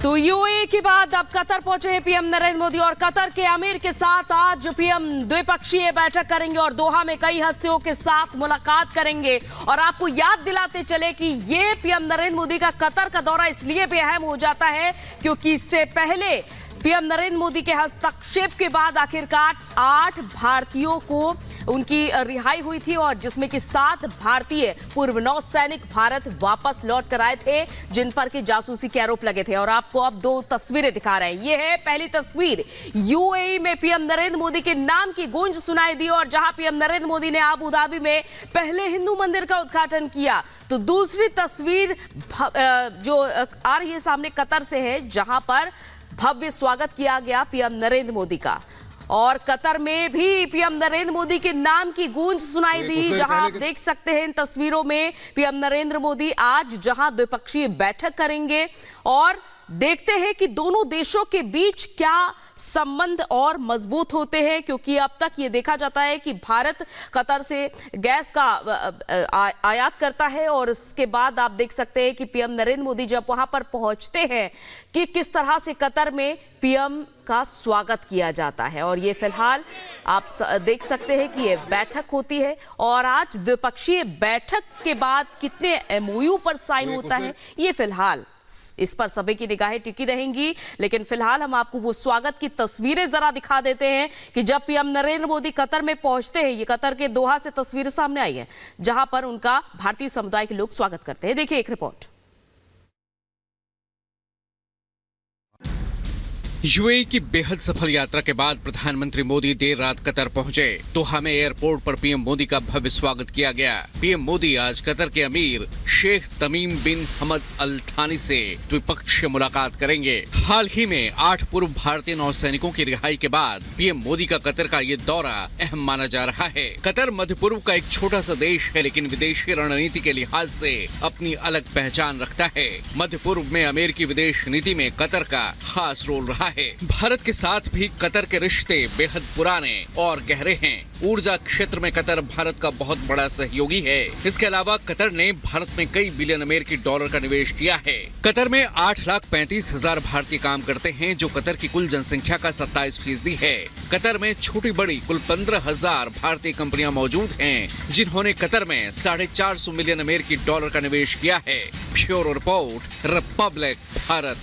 तो यूएई के बाद अब कतर पहुंचे हैं पीएम नरेंद्र मोदी और कतर के अमीर के साथ आज पीएम द्विपक्षीय बैठक करेंगे और दोहा में कई हस्तियों के साथ मुलाकात करेंगे। और आपको याद दिलाते चले कि ये पीएम नरेंद्र मोदी का कतर का दौरा इसलिए भी अहम हो जाता है क्योंकि इससे पहले पीएम नरेंद्र मोदी के हस्तक्षेप के बाद आखिरकार 8 भारतीयों को उनकी रिहाई हुई थी और जिसमें कि 7 भारतीय पूर्व नौसैनिक भारत वापस लौट कर आए थे जिन पर के जासूसी के आरोप लगे थे। और आपको अब 2 तस्वीरें दिखा रहे हैं। ये है पहली तस्वीर, यूएई में पीएम नरेंद्र मोदी के नाम की गूंज सुनाई दी और जहां पीएम नरेंद्र मोदी ने अबू धाबी में पहले हिंदू मंदिर का उद्घाटन किया। तो दूसरी तस्वीर जो आ रही है सामने कतर से है जहां पर भव्य स्वागत किया गया पीएम नरेंद्र मोदी का और कतर में भी पीएम नरेंद्र मोदी के नाम की गूंज सुनाई दी। जहां आप देख सकते हैं इन तस्वीरों में पीएम नरेंद्र मोदी आज जहां द्विपक्षीय बैठक करेंगे और देखते हैं कि दोनों देशों के बीच क्या संबंध और मजबूत होते हैं क्योंकि अब तक ये देखा जाता है कि भारत कतर से गैस का आयात करता है और इसके बाद आप देख सकते हैं कि पीएम नरेंद्र मोदी जब वहां पर पहुंचते हैं कि किस तरह से कतर में पीएम का स्वागत किया जाता है। और ये फिलहाल आप देख सकते हैं कि ये बैठक होती है और आज द्विपक्षीय बैठक के बाद कितने एमओयू पर साइन होता है ये फिलहाल इस पर सभी की निगाहें टिकी रहेंगी। लेकिन फिलहाल हम आपको वो स्वागत की तस्वीरें जरा दिखा देते हैं कि जब पीएम नरेंद्र मोदी कतर में पहुंचते हैं। ये कतर के दोहा से तस्वीरें सामने आई है जहां पर उनका भारतीय समुदाय के लोग स्वागत करते हैं। देखिए एक रिपोर्ट। यूएई की बेहद सफल यात्रा के बाद प्रधानमंत्री मोदी देर रात कतर पहुंचे। दोहा में एयरपोर्ट पर पीएम मोदी का भव्य स्वागत किया गया। पीएम मोदी आज कतर के अमीर शेख तमीम बिन हमद अल थानी से द्विपक्षीय मुलाकात करेंगे। हाल ही में 8 पूर्व भारतीय नौसैनिकों की रिहाई के बाद पीएम मोदी का कतर का ये दौरा अहम माना जा रहा है। कतर मध्य पूर्व का एक छोटा सा देश है लेकिन विदेशी रणनीति के लिहाज से अपनी अलग पहचान रखता है। मध्य पूर्व में अमेरिकी विदेश नीति में कतर का खास रोल रहा है। भारत के साथ भी कतर के रिश्ते बेहद पुराने और गहरे हैं। ऊर्जा क्षेत्र में कतर भारत का बहुत बड़ा सहयोगी है। इसके अलावा कतर ने भारत में कई बिलियन अमेरिकी डॉलर का निवेश किया है। कतर में 8,35,000 भारतीय काम करते हैं जो कतर की कुल जनसंख्या का 27% है। कतर में छोटी बड़ी कुल 15,000 भारतीय कंपनियां मौजूद हैं जिन्होंने कतर में 450 मिलियन अमेरिकी डॉलर का निवेश किया है। Bureau report, Republic Bharat.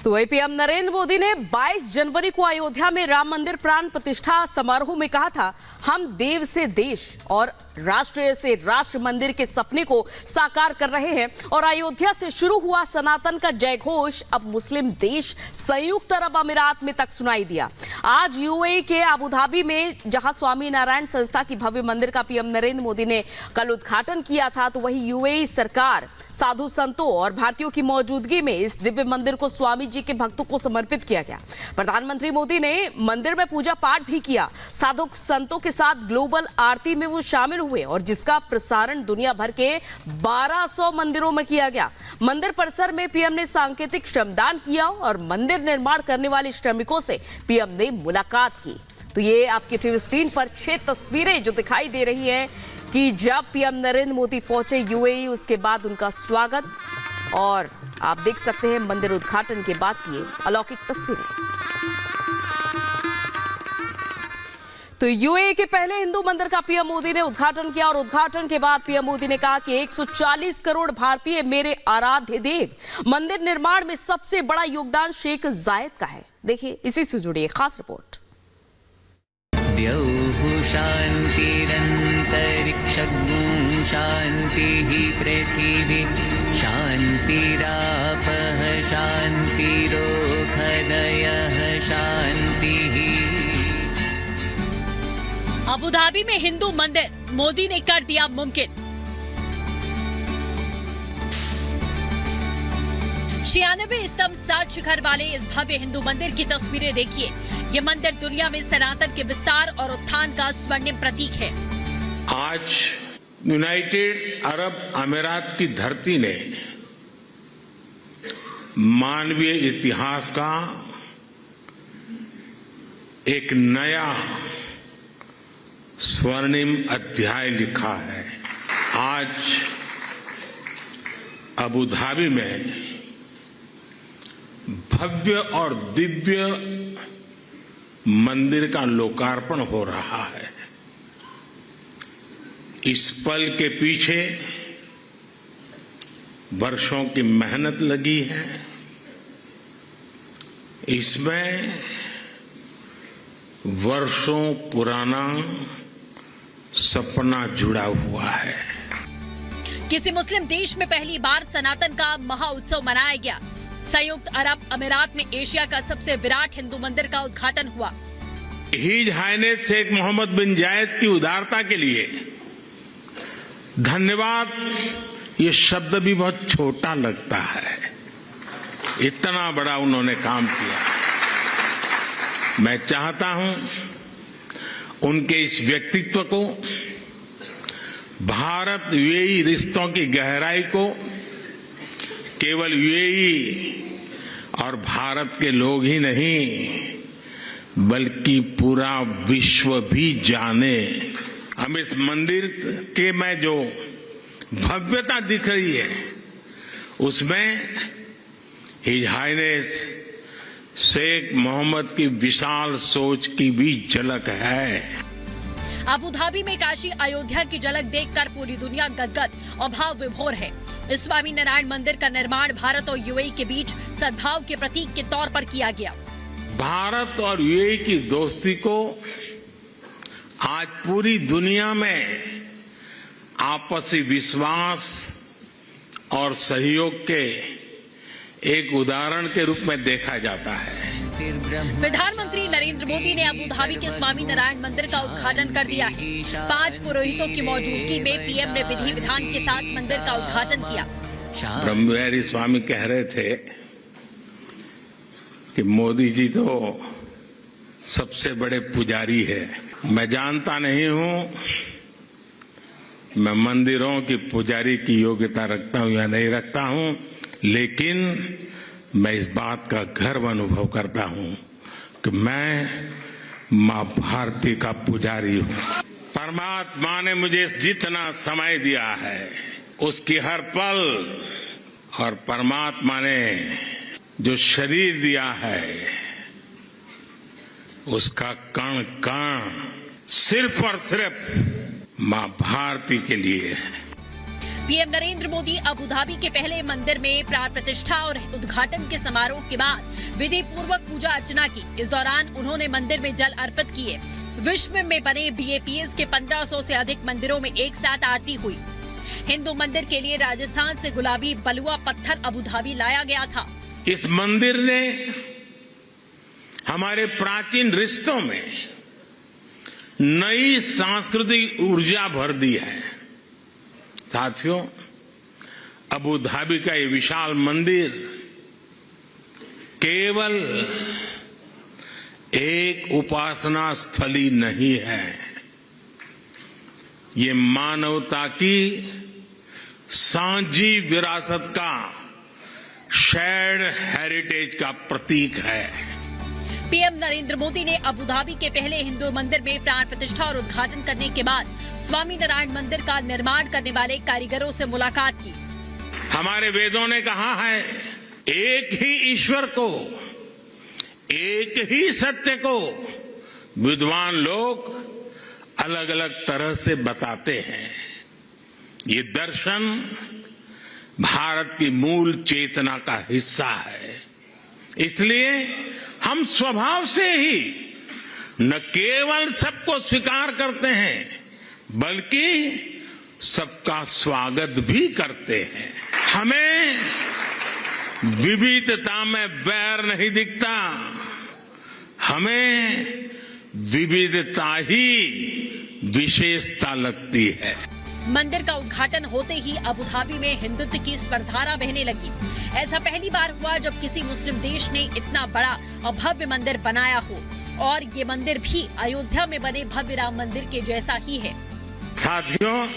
तो वही पीएम नरेंद्र मोदी ने 22 जनवरी को अयोध्या में राम मंदिर प्राण प्रतिष्ठा समारोह में कहा था, हम देव से देश और राष्ट्र से राष्ट्र मंदिर के सपने को साकार कर रहे हैं। और अयोध्या से शुरू हुआ सनातन का जय घोष अब मुस्लिम देश संयुक्त अरब अमीरात में तक सुनाई दिया। आज यूएई के अबू धाबी में जहां स्वामी नारायण संस्था की भव्य मंदिर का पीएम नरेंद्र मोदी ने कल उद्घाटन किया था तो वही यूएई सरकार साधु संतों और भारतीयों की मौजूदगी में इस दिव्य मंदिर को स्वामी जी के भक्तों को समर्पित किया गया। प्रधानमंत्री मोदी ने मंदिर में पूजा पाठ भी किया। साधु संतों के साथ ग्लोबल आरती में वो शामिल हुए और जिसका प्रसारण दुनिया भर के 1200 मंदिरों में किया गया। मंदिर परिसर में पीएम ने सांकेतिक श्रमदान किया और मंदिर निर्माण करने वाले श्रमिकों से पीएम ने मुलाकात की। तो ये आपकी टीवी स्क्रीन पर 6 तस्वीरें जो दिखाई दे रही हैं कि जब पीएम नरेंद्र मोदी पहुंचे यूएई उसके बाद उनका स्वागत और आप देख सकते हैं मंदिर उद्घाटन के बाद की अलौकिक तस्वीरें। तो यूएई के पहले हिंदू मंदिर का पीएम मोदी ने उद्घाटन किया और उद्घाटन के बाद पीएम मोदी ने कहा कि 140 करोड़ भारतीय मेरे आराध्य देव। मंदिर निर्माण में सबसे बड़ा योगदान शेख जायद का है। देखिए इसी से जुड़ी एक खास रिपोर्ट। शांति पृथ्वी शांतिरापः शांतिरोषधयः शांति। अबू धाबी में हिंदू मंदिर मोदी ने कर दिया मुमकिन। 96 स्तंभ 7 शिखर वाले इस भव्य हिंदू मंदिर की तस्वीरें देखिए। ये मंदिर दुनिया में सनातन के विस्तार और उत्थान का स्वर्णिम प्रतीक है। आज यूनाइटेड अरब अमीरात की धरती ने मानवीय इतिहास का एक नया स्वर्णिम अध्याय लिखा है। आज अबू धाबी में भव्य और दिव्य मंदिर का लोकार्पण हो रहा है। इस पल के पीछे वर्षों की मेहनत लगी है। इसमें वर्षों पुराना सपना जुड़ा हुआ है। किसी मुस्लिम देश में पहली बार सनातन का महाउत्सव मनाया गया। संयुक्त अरब अमीरात में एशिया का सबसे विराट हिंदू मंदिर का उद्घाटन हुआ। हिज हाइनेस शेख मोहम्मद बिन जायद की उदारता के लिए धन्यवाद, ये शब्द भी बहुत छोटा लगता है। इतना बड़ा उन्होंने काम किया। मैं चाहता हूं उनके इस व्यक्तित्व को, भारत यूएई रिश्तों की गहराई को केवल यूएई और भारत के लोग ही नहीं बल्कि पूरा विश्व भी जाने। हम इस मंदिर के में जो भव्यता दिख रही है उसमें हिज हाइनेस शेख मोहम्मद की विशाल सोच की भी झलक है। अबू धाबी में काशी अयोध्या की झलक देखकर पूरी दुनिया गदगद और भाव विभोर है। स्वामी नारायण मंदिर का निर्माण भारत और यूएई के बीच सद्भाव के प्रतीक के तौर पर किया गया। भारत और यूएई की दोस्ती को आज पूरी दुनिया में आपसी विश्वास और सहयोग के एक उदाहरण के रूप में देखा जाता है। प्रधानमंत्री नरेंद्र मोदी ने अबू धाबी के स्वामी नारायण मंदिर का उद्घाटन कर दिया है। 5 पुरोहितों की मौजूदगी में पीएम ने विधि विधान के साथ मंदिर का उद्घाटन किया। ब्रह्मविहारी स्वामी कह रहे थे कि मोदी जी तो सबसे बड़े पुजारी है। मैं जानता नहीं हूं मैं मंदिरों की पुजारी की योग्यता रखता हूं या नहीं रखता हूं, लेकिन मैं इस बात का गर्व अनुभव करता हूं कि मैं मां भारती का पुजारी हूं। परमात्मा ने मुझे जितना समय दिया है उसकी हर पल, और परमात्मा ने जो शरीर दिया है उसका कण कण सिर्फ और सिर्फ मां भारती के लिए है। PM Narendra Modi Abu Dhabi के पहले मंदिर में प्राण प्रतिष्ठा और उद्घाटन के समारोह के बाद विधि पूर्वक पूजा अर्चना की। इस दौरान उन्होंने मंदिर में जल अर्पित किए। विश्व में बने बीएपीएस के 1500 से अधिक मंदिरों में एक साथ आरती हुई। हिंदू मंदिर के लिए राजस्थान से गुलाबी बलुआ पत्थर अबू धाबी लाया गया था। इस मंदिर ने हमारे प्राचीन रिश्तों में नई सांस्कृतिक ऊर्जा भर दी है। साथियों, अबू धाबी का ये विशाल मंदिर केवल एक उपासना स्थली नहीं है, ये मानवता की साझी विरासत का शेयर्ड हेरिटेज का प्रतीक है। पीएम नरेंद्र मोदी ने अबू धाबी के पहले हिंदू मंदिर में प्राण प्रतिष्ठा और उद्घाटन करने के बाद स्वामी नारायण मंदिर का निर्माण करने वाले कारीगरों से मुलाकात की। हमारे वेदों ने कहा है, एक ही ईश्वर को, एक ही सत्य को विद्वान लोग अलग अलग तरह से बताते हैं। ये दर्शन भारत की मूल चेतना का हिस्सा है। इसलिए हम स्वभाव से ही न केवल सबको स्वीकार करते हैं बल्कि सबका स्वागत भी करते हैं। हमें विविधता में बैर नहीं दिखता, हमें विविधता ही विशेषता लगती है। मंदिर का उद्घाटन होते ही अबू धाबी में हिंदुत्व की स्पर्धारा बहने लगी। ऐसा पहली बार हुआ जब किसी मुस्लिम देश ने इतना बड़ा और भव्य मंदिर बनाया हो, और ये मंदिर भी अयोध्या में बने भव्य राम मंदिर के जैसा ही है। साथियों,